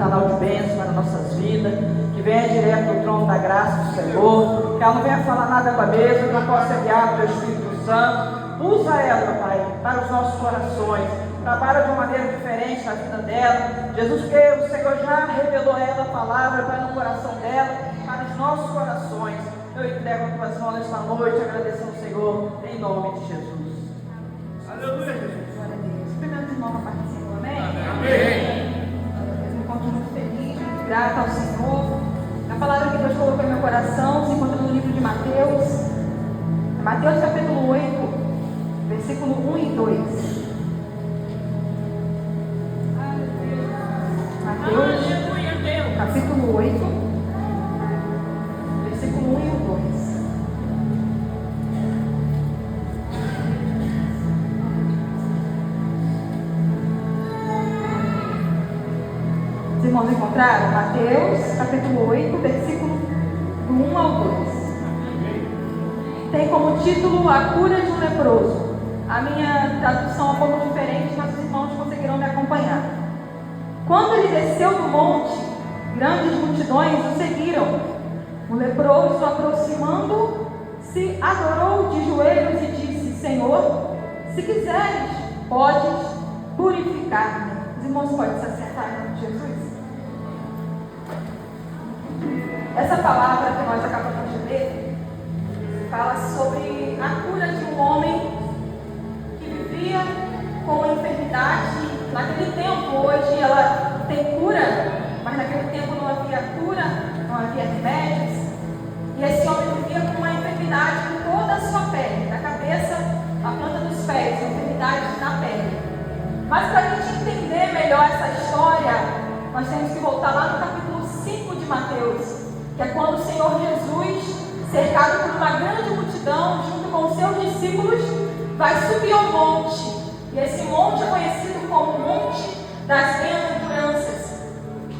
canal de bênção para nossas vidas, que venha direto do trono da graça do Senhor, que ela não venha falar nada com a mesma, que ela possa guiar pelo Espírito Santo. Usa ela, Pai, para os nossos corações, trabalha de uma maneira diferente na vida dela, Jesus, porque o Senhor já revelou a ela a palavra para no coração dela, para os nossos corações. Eu entrego a tuas mãos nesta noite, agradecendo ao Senhor, em nome de Jesus. Aleluia, Jesus. Glória a Deus. Primeiro irmão, a participação, amém? Amém. Eu me encontro muito feliz, muito grata ao Senhor. A palavra que Deus colocou em meu coração se encontra no livro de Mateus. Mateus capítulo 8, versículo 1 e 2. Mateus capítulo 8, versículo 1 e 2. Os irmãos encontraram? Mateus capítulo 8, versículo do 1 ao 2. Tem como título A Cura de um Leproso. A minha tradução é um pouco diferente, mas os irmãos conseguirão me acompanhar. Quando ele desceu do monte, grandes multidões o seguiram. O leproso, aproximando-se, adorou de joelhos e disse: Senhor, se quiseres, podes purificar-me. Os irmãos podem se acertar em nome de Jesus? Essa palavra que nós acabamos de ler fala sobre a cura de um homem que vivia com uma enfermidade. Naquele tempo, hoje ela tem cura, mas naquele tempo não havia cura, não havia remédios. E esse homem vivia com uma enfermidade em toda a sua pele, da cabeça à planta dos pés, uma enfermidade na pele. Mas para a gente entender melhor essa história, nós temos que voltar lá no capítulo 5 de Mateus, que é quando o Senhor Jesus, cercado por uma grande multidão, junto com os seus discípulos, vai subir ao monte. E esse monte é conhecido como o Monte das Bem-aventuranças.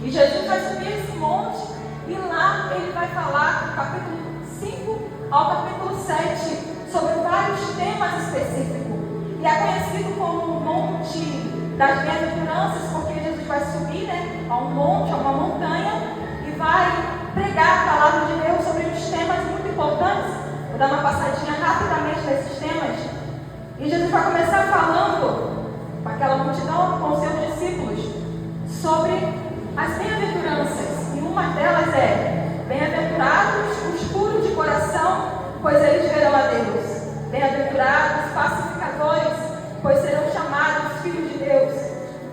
E Jesus vai subir esse monte e lá ele vai falar, do capítulo 5 ao capítulo 7, sobre vários temas específicos. E é conhecido como o Monte das Bem-aventuranças, porque Jesus vai subir, a um monte, a uma montanha, e vai pregar a palavra de Deus sobre os temas muito importantes. Vou dar uma passadinha rapidamente nesses temas. E Jesus vai começar falando com aquela multidão, com seus discípulos, sobre as bem-aventuranças. E uma delas é: bem-aventurados os puros de coração, pois eles verão a Deus. Bem-aventurados pacificadores, pois serão chamados filhos de Deus.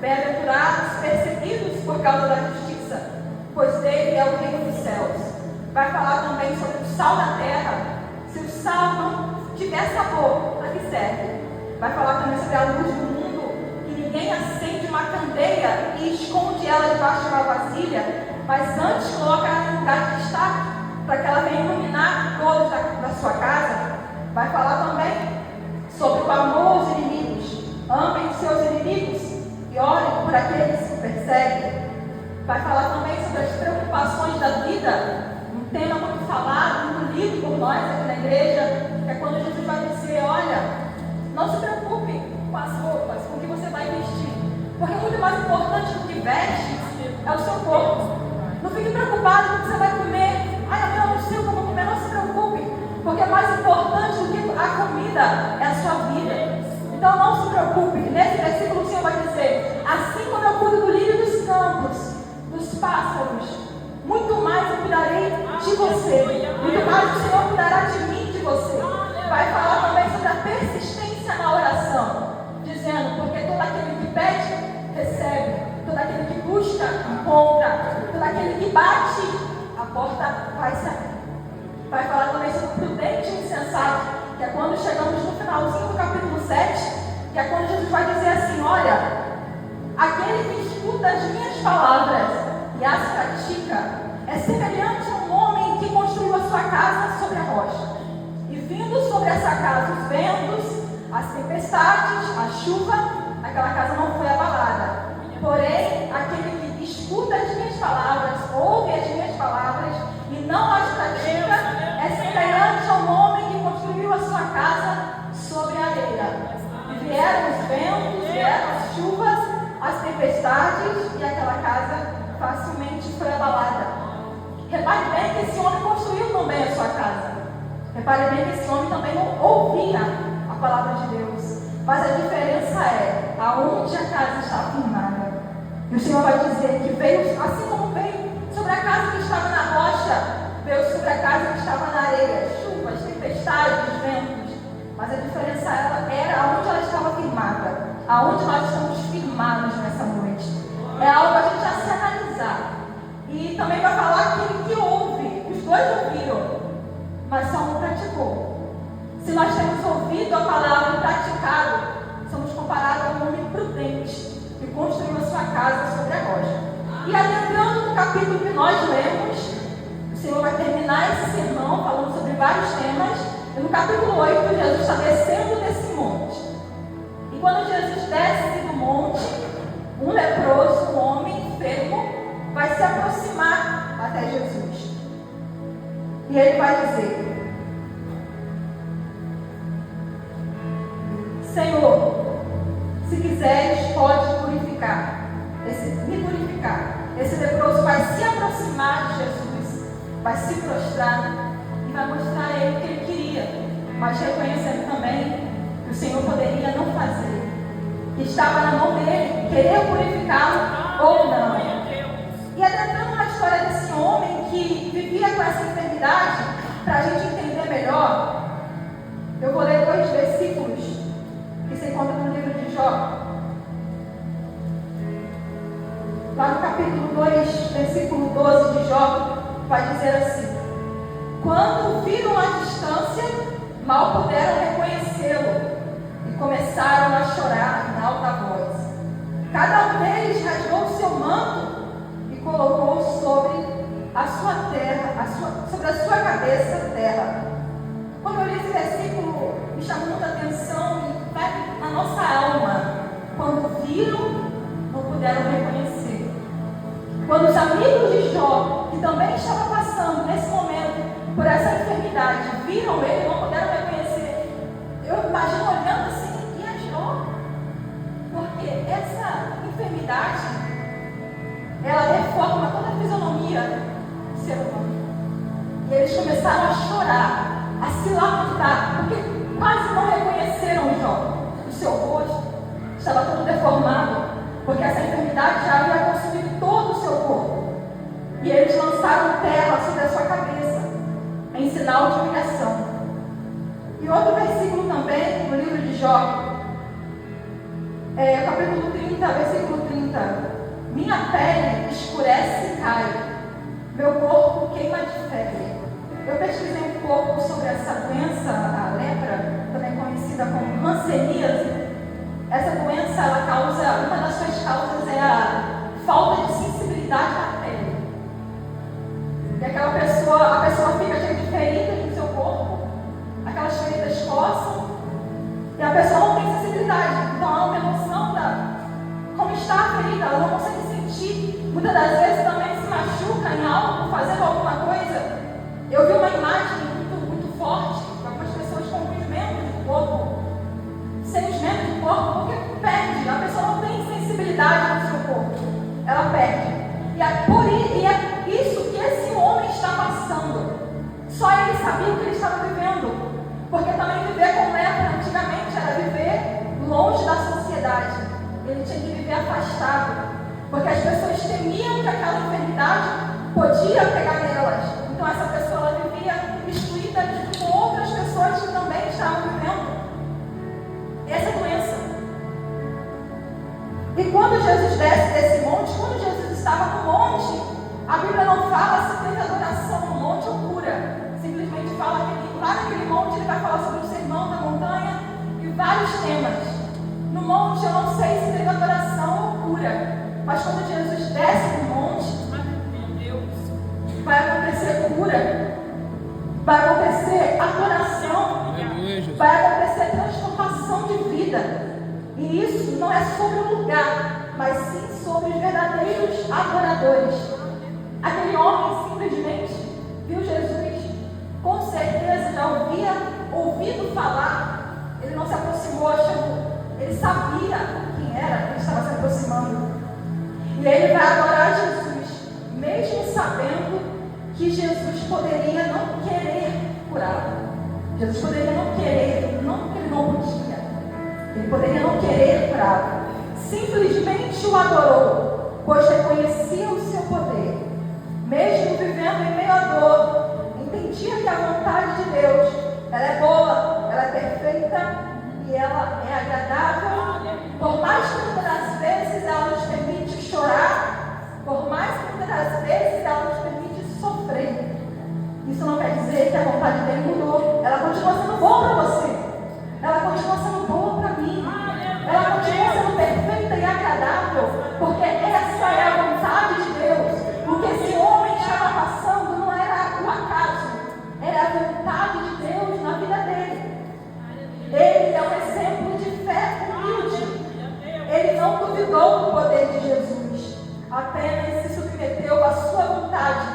Bem-aventurados perseguidos por causa da justiça, pois dele é o reino dos céus. Vai falar também sobre o sal da terra. Se o sal não tiver sabor, para que serve? Vai falar também sobre a luz do mundo, que ninguém acende uma candeia e esconde ela debaixo de uma vasilha, mas antes coloca ela em lugar de destaque, para que ela venha iluminar todos da sua casa. Vai falar também sobre o amor aos inimigos. Amem os seus inimigos e orem por aqueles que perseguem. Vai falar também sobre as preocupações da vida, um tema muito falado, muito lido por nós aqui na igreja, que é quando Jesus vai dizer: olha, não se preocupe com as roupas, com o que você vai vestir, porque muito mais importante do que veste é o seu corpo. Não fique preocupado com o que você vai comer. Ai, eu não sei o que eu vou comer. Não se preocupe, porque mais importante do que a comida é a sua vida. Então não se preocupe. Nesse versículo o Senhor vai dizer: assim como eu cuido do lírio dos campos, dos pássaros, muito mais eu cuidarei de você. Muito mais o Senhor cuidará de mim, de você. Vai falar também sobre a persistência na oração, dizendo: porque todo aquele que pede, recebe. Todo aquele que busca, encontra. Todo aquele que bate, a porta vai se abrir. Vai falar também sobre o prudente e insensato, que é quando chegamos no finalzinho do capítulo 7, que é quando Jesus vai dizer assim: olha, aquele que escuta as minhas palavras e as pratica é semelhante a um homem que construiu a sua casa sobre a rocha. E vindo sobre essa casa os ventos, as tempestades, a chuva, aquela casa não foi abalada. Porém, aquele que escuta as minhas palavras, ouve as minhas palavras e não as pratica, é semelhante a um homem que construiu a sua casa sobre a areia. E vieram os ventos, vieram as chuvas, as tempestades, e aquela casa Repare bem que esse homem também não ouvia a palavra de Deus. Mas a diferença é aonde a casa está firmada. E o Senhor vai dizer que veio, assim como veio sobre a casa que estava na rocha, veio sobre a casa que estava na areia, chuvas, tempestades, ventos. Mas a diferença era aonde ela estava firmada, aonde nós estamos firmados nessa noite. É algo a gente a se analisar. E também vai falar aquele que ouve, os dois ouviram, mas só um praticou. Se nós temos ouvido a palavra e praticado, somos comparados a um homem prudente que construiu a sua casa sobre a rocha. E adentrando no capítulo que nós lemos, o Senhor vai terminar esse sermão falando sobre vários temas. E no capítulo 8, Jesus está descendo desse monte. E quando Jesus desce do monte, um leproso, um homem enfermo, vai se aproximar até Jesus. E ele vai dizer: Senhor, se quiseres, pode me purificar. Esse leproso vai se aproximar de Jesus, vai se prostrar e vai mostrar a ele o que ele queria, mas reconhecendo também que o Senhor poderia não fazer, que estava na mão dele, querer purificá-lo ou não. E adentrando na história desse homem que vivia com essa enfermidade, para a gente entender melhor, eu vou ler 2 versículos que se encontram no livro de Jó. Lá no capítulo 2, versículo 12 de Jó, vai dizer assim: quando viram a distância, mal puderam reconhecê-lo e começaram a chorar em alta voz. Cada um deles rasgou o seu manto e colocou sobre a sua terra, sobre a sua cabeça terra. Quando eu li esse versículo, me chamou muita atenção e vai na nossa alma. Quando viram, não puderam reconhecer. Quando os amigos de Jó, que também estavam passando nesse momento por essa enfermidade, viram ele, não puderam reconhecer. Eu imagino olhando assim, e a Jó? Porque essa enfermidade, ela deforma toda a fisionomia do ser humano. E eles começaram a chorar, a se lamentar, porque quase não reconheceram Jó. O seu rosto estava todo deformado, porque essa enfermidade já havia consumido todo o seu corpo. E eles lançaram terra sobre a sua cabeça, em sinal de humilhação. E outro versículo também, no livro de Jó, capítulo 30, versículo 30. Minha pele escurece e cai, meu corpo queima de febre. Eu pesquisei um pouco sobre essa doença, a lepra, também conhecida como hanseníase. Essa doença, ela causa, uma das suas causas é a falta de sensibilidade na pele. E aquela pessoa, a pessoa fica cheia de feridas no seu corpo, aquelas feridas coçam, e a pessoa não tem sensibilidade. Então ela não tem noção da como está a ferida, ela não consegue sentir. Muitas das vezes também se machuca em algo, fazendo alguma coisa. Eu vi uma imagem muito forte, algumas pessoas com os membros do corpo, sem os membros do corpo, porque perde, a pessoa não tem sensibilidade no seu corpo, ela perde. E é isso que esse homem está passando. Só ele sabia o que ele estava vivendo, porque também viver com lepra antigamente era viver longe da sociedade. Ele tinha que viver afastado, porque as pessoas temiam que aquela enfermidade podia pegar nelas. Então essa pessoa ela vivia excluída junto com outras pessoas que também estavam vivendo essa doença. E quando Jesus desce desse monte, quando Jesus estava no monte, a Bíblia não fala se teve adoração no monte ou cura. Simplesmente fala que lá naquele monte ele vai falar sobre o sermão da montanha e vários temas. No monte eu não sei se teve adoração ou cura, mas quando Jesus desce no monte, vai acontecer cura, vai acontecer adoração, vai acontecer transformação de vida. E isso não é sobre o lugar, mas sim sobre os verdadeiros adoradores. Aquele homem simplesmente viu Jesus, com certeza já havia ouvido falar, ele não se aproximou achando, ele sabia quem era, ele estava se aproximando. E ele vai adorar Jesus, mesmo sabendo que Jesus poderia não querer curá-lo. Jesus poderia não querer, não porque ele não podia, ele poderia não querer curá-lo. Simplesmente o adorou, pois reconhecia o seu poder. Mesmo vivendo em meio à dor, entendia que a vontade de Deus, ela é boa, ela é perfeita e ela é agradável. Por mais que muitas das vezes ela nos permite chorar, por mais que muitas das vezes ela nos permite sofrer, isso não quer dizer que a vontade dele mudou. Ela continua sendo boa para você, ela continua sendo boa para mim, ela continua sendo perfeita e agradável, porque essa é a vontade de Deus. O que esse homem estava passando não era o acaso, era a vontade de Deus na vida dele. Ele é um exemplo de fé humilde. Ele não duvidou do poder de Jesus, apenas se submeteu à sua vontade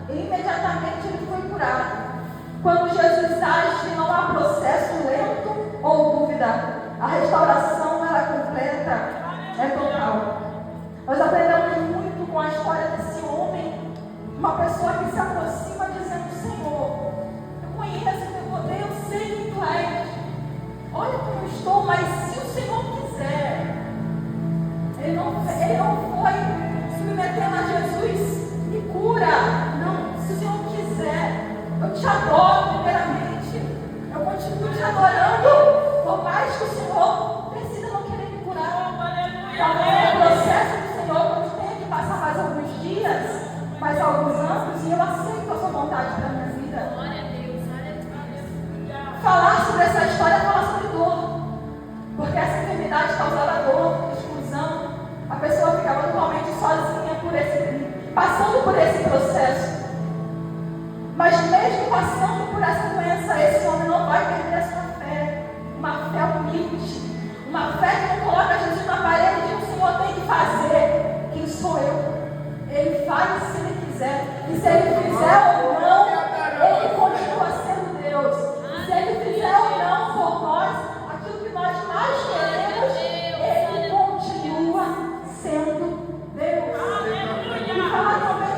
e imediatamente ele foi curado. Quando Jesus age, não há processo lento ou dúvida. A restauração, ela é completa, é total. Nós aprendemos muito com a história desse homem, uma pessoa que se aproxima dizendo: Senhor, eu conheço o teu poder, eu sei quem tu és. Olha como eu estou, mas se o Senhor quiser. Ele não foi submetendo a Jesus e cura. Não, se o Senhor quiser, eu te adoro primeiramente. Eu continuo te adorando, por mais que o Senhor decida não querer me curar. Talvez é o processo do Senhor, que eu tenha que passar mais alguns dias, mais alguns anos, e eu aceito a sua vontade para a minha vida. Falar sobre essa história é falar sobre dor, porque essa enfermidade causava dor, exclusão. A pessoa ficava totalmente sozinha passando por esse processo. Mas mesmo passando por essa doença, esse homem não vai perder a sua fé. Uma fé humilde, uma fé que não coloca Jesus na parede e diz: o Senhor tem que fazer. Quem sou eu? Ele faz se ele quiser. E se ele fizer ou não, ele continua sendo Deus. Se ele fizer ou não por nós aquilo que nós mais queremos, ele continua sendo Deus. E falar também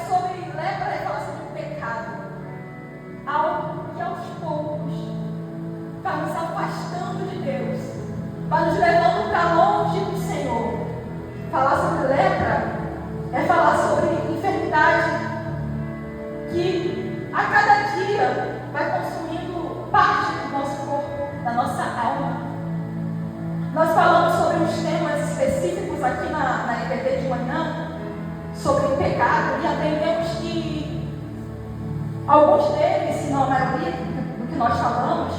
sobre lepra e falar sobre pecado. Algo que aos poucos vai nos afastando de Deus, vai nos levando para longe do Senhor. Falar sobre lepra é falar sobre enfermidade que a cada dia vai consumindo parte do nosso corpo, da nossa alma. Nós falamos sobre uns temas específicos aqui na EBD de manhã, sobre pecado, e aprendemos que alguns deles, se não a maioria do que nós falamos,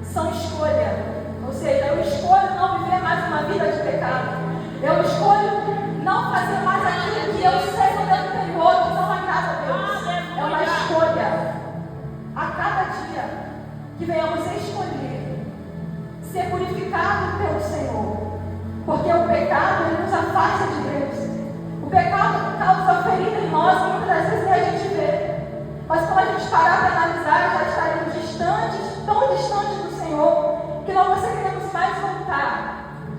são escolha. Ou seja, eu escolho não viver mais uma vida de pecado. Eu escolho não fazer mais aquilo que eu sei no meu interior, que não agrada a Deus. É uma escolha. A cada dia que venhamos escolher ser purificado pelo Senhor. Porque o pecado, ele nos afasta de Deus. O pecado causa ferida em nós, que muitas das vezes nem a gente vê. Mas quando a gente parar para analisar, já estaremos distantes, tão distantes do Senhor, que não conseguiremos mais voltar.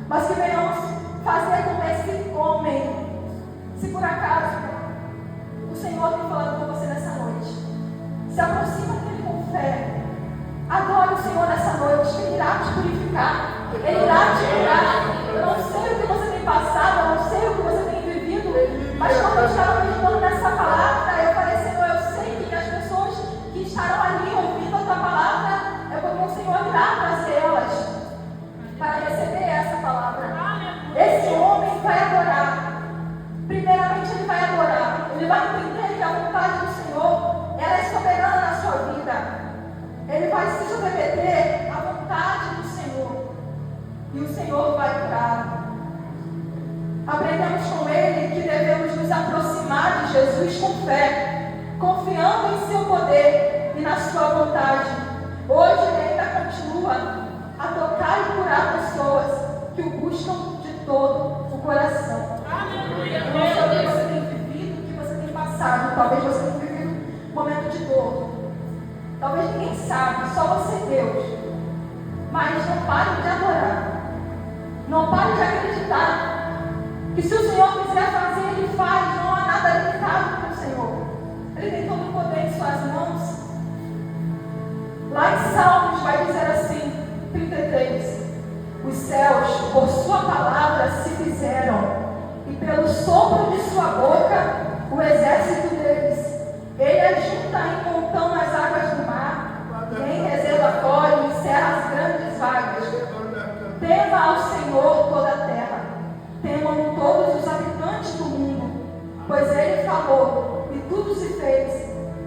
Mas que venhamos fazer como esse homem. Se por acaso o Senhor tem falado com você nessa noite, se aproxima dele com fé. Adore o Senhor nessa noite, que Ele irá te purificar, Ele irá te curar. Eu não sei o que você tem passado, eu não sei o que você tem vivido, mas quando eu estava meditando nessa palavra, eu falei: Senhor, eu sei que as pessoas que estarão ali ouvindo a tua palavra, é porque o Senhor irá trazê-las para receber essa palavra. Esse homem vai adorar. Primeiramente, ele vai adorar. Ele vai entender que a vontade do Senhor, ela é soberana na sua vida. Ele vai se submeter à vontade do Senhor. E o Senhor vai curar. Aprendemos com ele que devemos nos aproximar de Jesus com fé, confiando em seu poder e na sua vontade. Hoje ele ainda continua a tocar e curar pessoas que o buscam de todo o coração. Eu não sei o que você tem vivido, o que você tem passado. Talvez você tenha vivido um momento de dor. Talvez ninguém sabe, só você e Deus. Mas não pare de adorar. Não pare de acreditar que se o Senhor quiser fazer, Ele faz. Não há nada limitado para o Senhor. Ele tem todo o poder em suas mãos.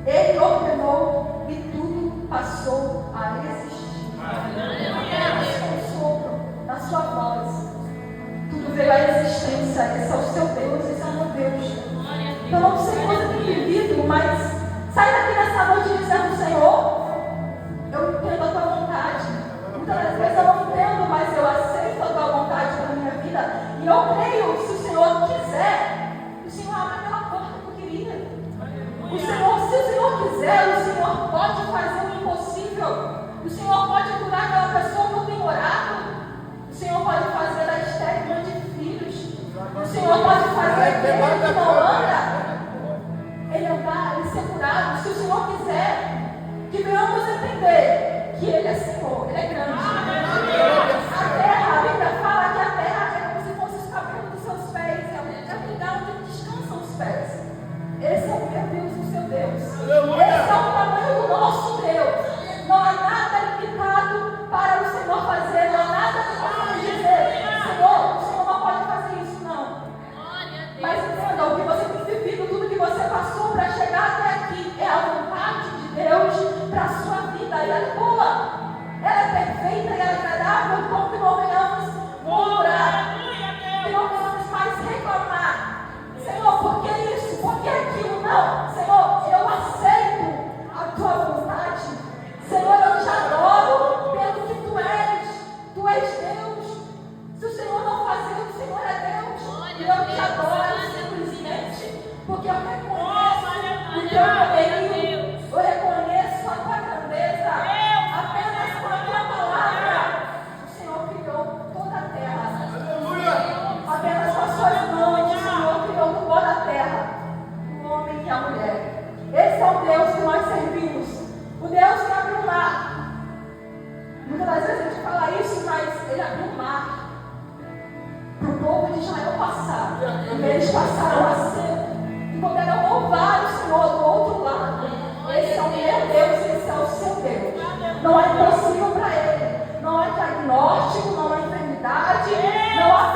Ele ordenou e tudo passou a existir. Apenas com o sopro da sua voz, tudo veio à existência. Esse é o seu Deus, esse é o meu Deus. Então não sei como você tem vivido, mas sai daqui nessa noite dizendo: Senhor, eu entendo a tua vontade. Muitas das vezes eu não entendo, mas eu aceito a tua vontade para a minha vida. E eu creio que se o Senhor quiser, o Senhor abre aquela porta que eu queria. O Senhor, se o Senhor quiser, o Senhor pode fazer o impossível. O Senhor pode curar aquela pessoa que eu tenho orado. O Senhor pode fazer a estéril mãe de filhos. O Senhor pode fazer aquele que não anda ele andar, ele ser curado. Se o Senhor quiser, que venhamos entender que Ele é Senhor, Ele é grande. A terra, a Bíblia fala que a terra é como se fosse os cabelos dos seus pés, é o lugar onde descansam os pés. Esse é o meu Deus, o seu Deus. Esse é o tamanho do nosso Deus. Não há nada limitado para o Senhor fazer, não há nada que possamos dizer: Senhor, o Senhor não pode fazer isso, não. Mas entenda, o que você tem vivido, tudo que você passou para chegar até aqui, é a vontade de Deus para a sua vida. E ela é boa, ela é perfeita e ela é agradável. Então que não venhamos murmurar, que não venhamos mais reclamar: Senhor, por que isso? Por que aquilo? Não, Senhor, eu aceito a tua vontade. Senhor, eu te adoro pelo que tu és Deus. Se o Senhor não fazer, o Senhor é Deus. E eu te adoro simplesmente porque eu reconheço o teu poderio, eu reconheço a tua grandeza. Apenas com a tua palavra, o Senhor criou toda a terra. Apenas com as suas mãos, o Senhor criou toda a terra, o homem e a mulher. Esse é o Deus que nós servimos, o Deus que abriu o mar. Muitas das vezes a gente fala isso, mas Ele abriu o mar para o povo de Israel passar. E eles passaram a ser e puderam louvar o Senhor do outro lado. Esse é o meu Deus, esse é o seu Deus. Não é impossível para Ele. Não é diagnóstico, não é enfermidade, não há